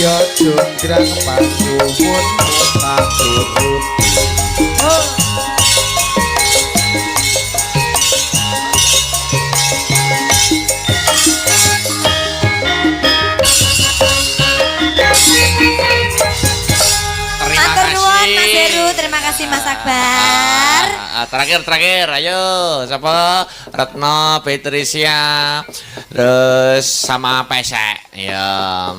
ya jonggrang panyuwun tak turuti. Mas Heru, terima kasih Mas Akbar. Terakhir, ayo siapa? Retno, Patricia, terus sama Pesek. Ya,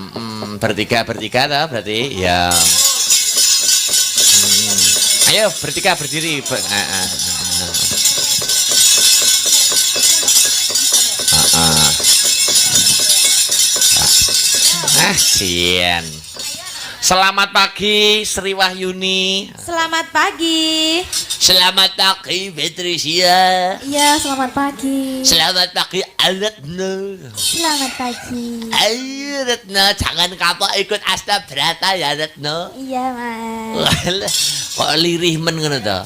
bertiga dah berarti. Ya. Ayo bertiga berdiri. Sian. Selamat pagi Sri Wahyuni. Selamat pagi. Selamat pagi Patricia. Iya, selamat pagi. Selamat pagi Retno. Selamat pagi. Ayo Retno, jangan kapok ikut Astabrata ya Retno. Iya, Mas. Kok lirih men ngono to?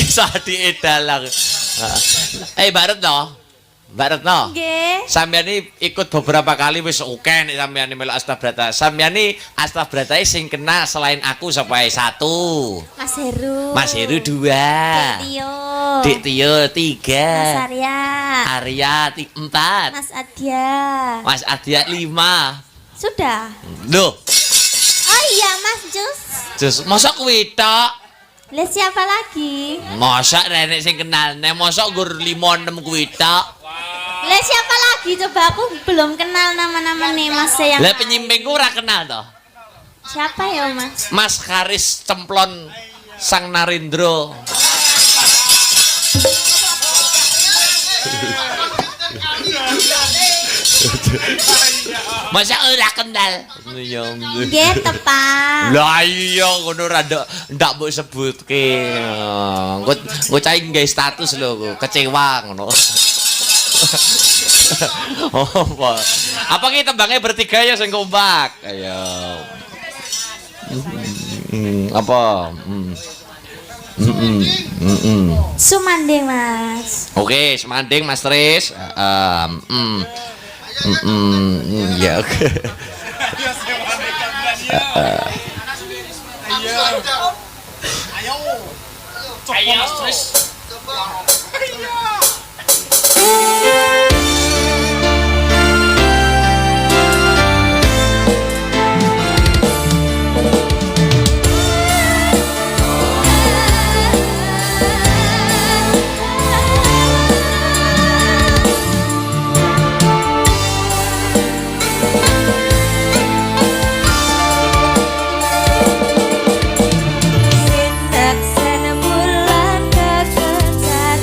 Iso diedalang. Mbak Retno. Mbak Retno, sampeyan ini ikut beberapa kali wis oke nek sampeyan melu Astabrata. Sampeyan ini Astabrata sing kenal selain aku sapa satu. Mas Heru. Mas Heru 2. Dik Tio 3. Mas Arya 4. Mas Adya. Mas Adya 5. Sudah. Loh. Oh iya Mas Jus, mosok kuwi tok. Lah siapa lagi? Mosok renek sing kenal, nek mosok gur 5 6 kuwi tok. Lah siapa lagi? Coba aku belum kenal nama-nama nih Mas yang. Lah penyimpingku ora kenal toh. Siapa ya Mas? Mas Karis Cemplon Sang Narendra. Masa ora kenal? Nggih tepat. Lah iya ngono ra ndak mbok sebutke. Engko cah nggae status lho, kecewa ngono. Apa kita tembangnya bertiga ya sing kompak? Ayo. Apa? Sumanding Mas. Oke, semanding Mas Tris. Ya oke. Ayo Mas Tris. Bulan kekencar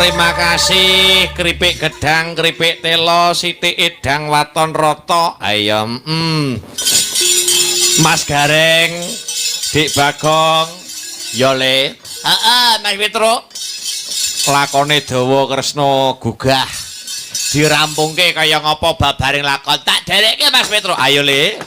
Terima kasih keripik gedang, keripik telo, siti idang, waton roto. Ayo, Mas Gareng, Dik Bagong, Yole. Mas Petro. Lakone dawa Kresna gugah. Dirampungke kaya ngopo babaring lakon. Tak derekke Mas Petro. Ayo, Le.